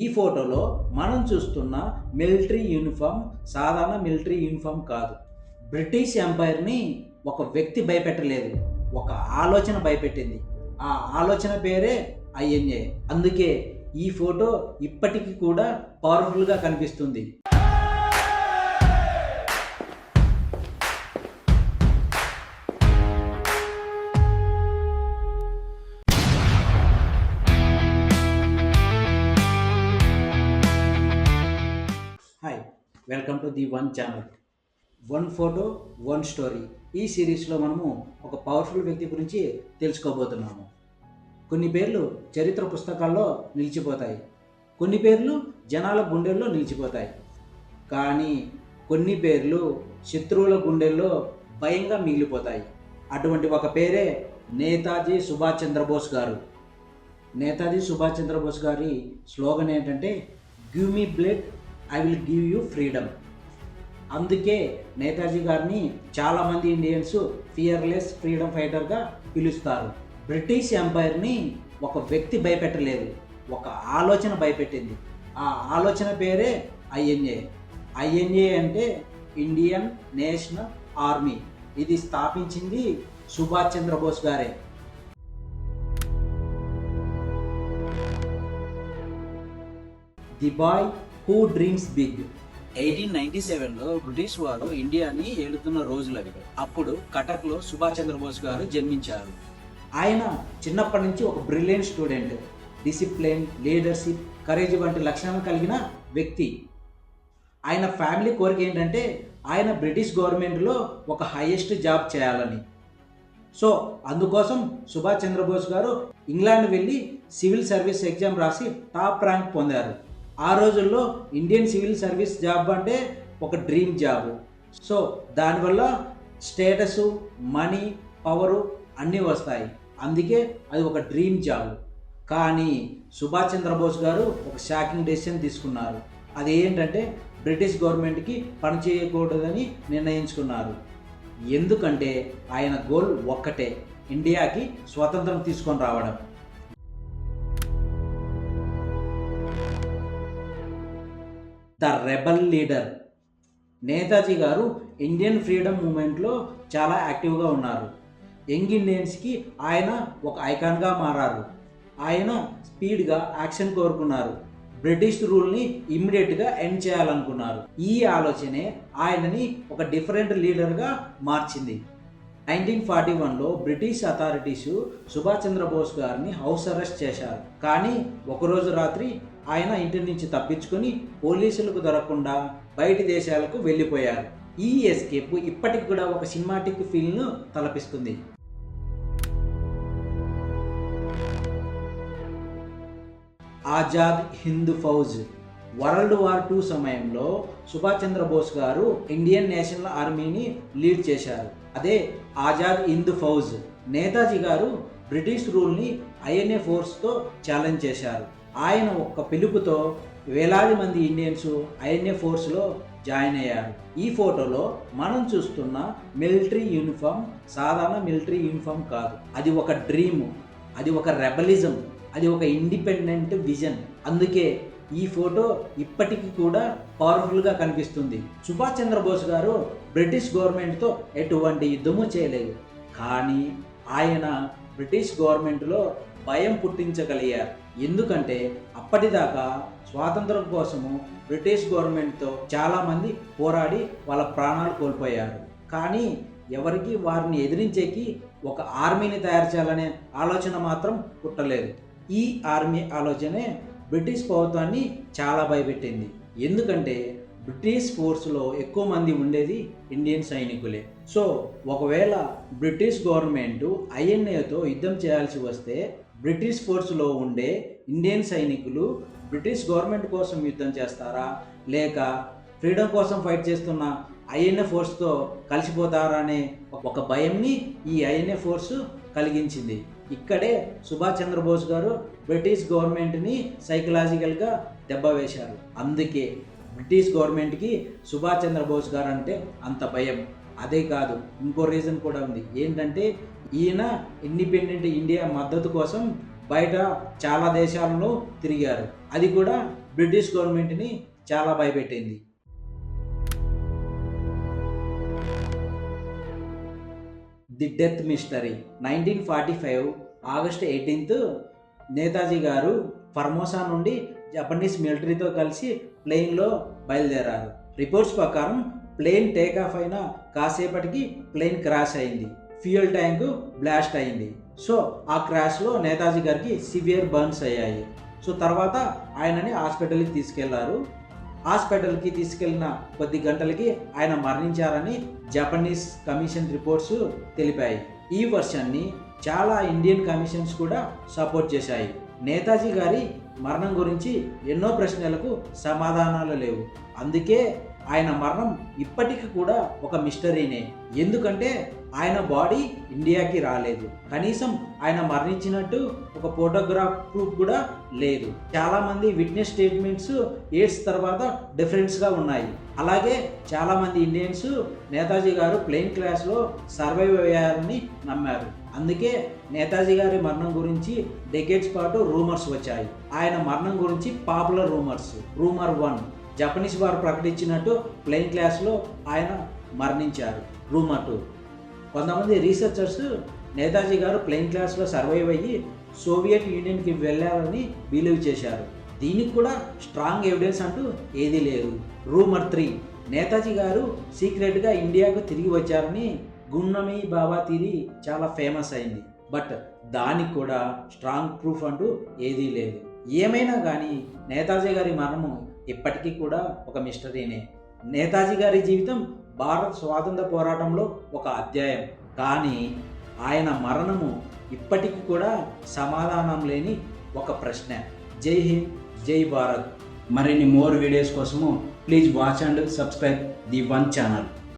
ఈ ఫోటోలో మనం చూస్తున్న మిలిటరీ యూనిఫామ్ సాధారణ మిలిటరీ యూనిఫామ్ కాదు. బ్రిటిష్ ఎంపైర్ని ఒక వ్యక్తి భయపెట్టలేదు, ఒక ఆలోచన భయపెట్టింది. ఆ ఆలోచన పేరే ఐఎన్ఏ. అందుకే ఈ ఫోటో ఇప్పటికీ కూడా పవర్ఫుల్గా కనిపిస్తుంది. Hi, welcome to the one channel. One photo one story. ఈ సిరీస్లో మనము ఒక పవర్ఫుల్ వ్యక్తి గురించి తెలుసుకోబోతున్నాము. కొన్ని పేర్లు చరిత్ర పుస్తకాల్లో నిలిచిపోతాయి, కొన్ని పేర్లు జనాల గుండెల్లో నిలిచిపోతాయి. కానీ కొన్ని పేర్లు శత్రువుల గుండెల్లో భయంగా మిగిలిపోతాయి. అటువంటి ఒక పేరే నేతాజీ సుభాష్ చంద్రబోస్ గారు. నేతాజీ సుభాష్ చంద్రబోస్ గారి స్లోగన్ ఏంటంటే, give me blood, I will give you freedom. అందుకే నేతాజీ గారిని చాలామంది ఇండియన్స్ ఫియర్లెస్ ఫ్రీడమ్ ఫైటర్గా పిలుస్తారు. బ్రిటిష్ ఎంపైర్ని ఒక వ్యక్తి భయపెట్టలేదు, ఒక ఆలోచన భయపెట్టింది. ఆ ఆలోచన పేరే ఐఎన్ఏ. ఐఎన్ఏ అంటే ఇండియన్ నేషనల్ ఆర్మీ. ఇది స్థాపించింది సుభాష్ చంద్రబోస్ గారే. The boy who dreams big. 1897లో బ్రిటిష్ వారు ఇండియాని ఏలుతున్న రోజులవి. అప్పుడు కటక్లో సుభాష్ చంద్రబోస్ గారు జన్మించారు. ఆయన చిన్నప్పటి నుంచి ఒక brilliant student. Discipline, leadership, courage వంటి లక్షణాలు కలిగిన వ్యక్తి. ఆయన ఫ్యామిలీ కోరిక ఏంటంటే ఆయన బ్రిటిష్ గవర్నమెంట్లో ఒక హైయెస్ట్ జాబ్ చేయాలని. సో అందుకోసం సుభాష్ చంద్రబోస్ గారు ఇంగ్లాండ్ వెళ్ళి సివిల్ సర్వీస్ ఎగ్జామ్ రాసి టాప్ ర్యాంక్ పొందారు. ఆ రోజుల్లో ఇండియన్ సివిల్ సర్వీస్ జాబ్ అంటే ఒక డ్రీమ్ జాబ్. సో దానివల్ల స్టేటస్, మనీ, పవరు అన్నీ వస్తాయి. అందుకే అది ఒక డ్రీమ్ జాబ్. కానీ సుభాష్ చంద్రబోస్ గారు ఒక షాకింగ్ డెసిషన్ తీసుకున్నారు. అది ఏంటంటే బ్రిటిష్ గవర్నమెంట్కి పనిచేయకూడదని నిర్ణయించుకున్నారు. ఎందుకంటే ఆయన గోల్ ఒక్కటే, ఇండియాకి స్వతంత్రం తీసుకొని రావడం. The rebel leader. నేతాజీ గారు ఇండియన్ ఫ్రీడమ్ మూమెంట్లో చాలా యాక్టివ్గా ఉన్నారు. యంగ్ ఇండియన్స్కి ఆయన ఒక ఐకాన్గా మారారు. ఆయన స్పీడ్గా యాక్షన్ కోరుకున్నారు. బ్రిటిష్ రూల్ని ఇమ్మీడియట్గా ఎండ్ చేయాలనుకున్నారు. ఈ ఆలోచనే ఆయనని ఒక డిఫరెంట్ లీడర్గా మార్చింది. 1941లో బ్రిటిష్ అథారిటీస్ సుభాష్ చంద్రబోస్ గారిని హౌస్ అరెస్ట్ చేశారు. కానీ ఒకరోజు రాత్రి ఆయన ఇంటి నుంచి తప్పించుకొని పోలీసులకు దొరకకుండా బయటి దేశాలకు వెళ్ళిపోయారు. ఈ ఎస్కేప్ ఇప్పటికి కూడా ఒక సినిమాటిక్ ఫీల్ను తలపిస్తుంది. Azad Hind Fauj. World war II సమయంలో సుభాష్ చంద్రబోస్ గారు ఇండియన్ నేషనల్ ఆర్మీని లీడ్ చేశారు. అదే ఆజాద్ హింద్ ఫౌజ్. నేతాజీ గారు బ్రిటిష్ రూల్ని ఐఎన్ఏ ఫోర్స్తో ఛాలెంజ్ చేశారు. ఆయన ఒక్క పిలుపుతో వేలాది మంది ఇండియన్స్ ఐఎన్ఏ ఫోర్స్లో జాయిన్ అయ్యారు. ఈ ఫోటోలో మనం చూస్తున్న మిలిటరీ యూనిఫామ్ సాధారణ మిలిటరీ యూనిఫామ్ కాదు. అది ఒక డ్రీమ్, అది ఒక రెబలిజం, అది ఒక ఇండిపెండెంట్ విజన్. అందుకే ఈ ఫోటో ఇప్పటికీ కూడా పవర్ఫుల్గా కనిపిస్తుంది. సుభాష్ చంద్రబోస్ గారు బ్రిటిష్ గవర్నమెంట్తో ఎటువంటి యుద్ధము చేయలేదు. కానీ ఆయన బ్రిటిష్ గవర్నమెంట్లో భయం పుట్టించగలిగారు. ఎందుకంటే అప్పటిదాకా స్వాతంత్రం కోసము బ్రిటిష్ గవర్నమెంట్తో చాలామంది పోరాడి వాళ్ళ ప్రాణాలు కోల్పోయారు. కానీ ఎవరికి వారిని ఎదిరించేకి ఒక ఆర్మీని తయారు చేయాలనే ఆలోచన మాత్రం పుట్టలేదు. ఈ ఆర్మీ ఆలోచనే బ్రిటిష్ ప్రభుత్వాన్ని చాలా భయపెట్టింది. ఎందుకంటే బ్రిటిష్ ఫోర్స్లో ఎక్కువ మంది ఉండేది ఇండియన్ సైనికులే. సో ఒకవేళ బ్రిటిష్ గవర్నమెంట్ ఐఎన్ఏతో యుద్ధం చేయాల్సి వస్తే బ్రిటిష్ ఫోర్స్లో ఉండే ఇండియన్ సైనికులు బ్రిటిష్ గవర్నమెంట్ కోసం యుద్ధం చేస్తారా, లేక ఫ్రీడమ్ కోసం ఫైట్ చేస్తున్న ఐఎన్ఏ ఫోర్స్తో కలిసిపోతారా అనే ఒక భయంని ఈ ఐఎన్ఏ ఫోర్స్ కలిగించింది. ఇక్కడే సుభాష్ చంద్రబోస్ గారు బ్రిటిష్ గవర్నమెంట్ని సైకలాజికల్గా దెబ్బ వేశారు. అందుకే బ్రిటిష్ గవర్నమెంట్కి సుభాష్ చంద్రబోస్ గారు అంటే అంత భయం. అదే కాదు, ఇంకో రీజన్ కూడా ఉంది. ఏంటంటే ఈయన ఇండిపెండెంట్ ఇండియా మద్దతు కోసం బయట చాలా దేశాలను తిరిగారు. అది కూడా బ్రిటిష్ గవర్నమెంట్ని చాలా భయపెట్టింది. The death mystery. 1945 August 18 Netaji గారు ఫర్మోసా నుండి జపనీస్ మిలిటరీతో కలిసి ప్లేన్లో బయలుదేరారు. రిపోర్ట్స్ ప్రకారం ప్లేన్ టేకాఫ్ అయిన కాసేపటికి ప్లేన్ క్రాష్ అయింది. ఫ్యూయల్ ట్యాంకు బ్లాస్ట్ అయింది. సో ఆ క్రాష్లో నేతాజీ గారికి సివియర్ బర్న్స్ అయ్యాయి. సో తర్వాత ఆయనని హాస్పిటల్కి తీసుకెళ్లారు. హాస్పిటల్కి తీసుకెళ్లిన కొద్ది గంటలకి ఆయన మరణించారని జపనీస్ కమిషన్ రిపోర్ట్స్ తెలిపాయి. ఈ వర్షన్ని చాలా ఇండియన్ కమిషన్స్ కూడా సపోర్ట్ చేశాయి. నేతాజీ గారి మరణం గురించి ఎన్నో ప్రశ్నలకు సమాధానాలు లేవు. అందుకే ఆయన మరణం ఇప్పటికి కూడా ఒక మిస్టరీనే. ఎందుకంటే ఆయన బాడీ ఇండియాకి రాలేదు. కనీసం ఆయన మరణించినట్టు ఒక ఫోటోగ్రాఫ్ ప్రూఫ్ కూడా లేదు. చాలామంది విట్నెస్ స్టేట్మెంట్స్ ఎయిడ్స్ తర్వాత డిఫరెన్స్గా ఉన్నాయి. అలాగే చాలామంది ఇండియన్స్ నేతాజీ గారు ప్లేన్ క్రాష్లో సర్వైవ్ అయ్యారని నమ్మారు. అందుకే నేతాజీ గారి మరణం గురించి డెకేడ్స్ పాటు రూమర్స్ వచ్చాయి. ఆయన మరణం గురించి పాపులర్ రూమర్స్. రూమర్ 1, జపనీస్ వారు ప్రకటించినట్టు ప్లేన్ క్రాష్లో ఆయన మరణించారు. రూమర్ 2, కొంతమంది రీసెర్చర్స్ నేతాజీ గారు ప్లేన్ క్రాష్లో సర్వైవ్ అయ్యి సోవియట్ యూనియన్కి వెళ్ళారని బిలీవ్ చేశారు. దీనికి కూడా స్ట్రాంగ్ ఎవిడెన్స్ అంటూ ఏదీ లేదు. రూమర్ 3, నేతాజీ గారు సీక్రెట్గా ఇండియాకు తిరిగి వచ్చారని గుమ్నమీ బాబా థియరీ చాలా ఫేమస్ అయింది. బట్ దానికి కూడా స్ట్రాంగ్ ప్రూఫ్ అంటూ ఏదీ లేదు. ఏమైనా కానీ నేతాజీ గారి మరణము ఇప్పటికీ కూడా ఒక మిస్టరీనే. నేతాజీ గారి జీవితం భారత స్వాతంత్ర పోరాటంలో ఒక అధ్యాయం. కానీ ఆయన మరణము ఇప్పటికీ కూడా సమాధానం లేని ఒక ప్రశ్న. జై హింద్, జై భారత్. మరిన్ని మోర్ వీడియోస్ కోసము please watch and subscribe the one channel.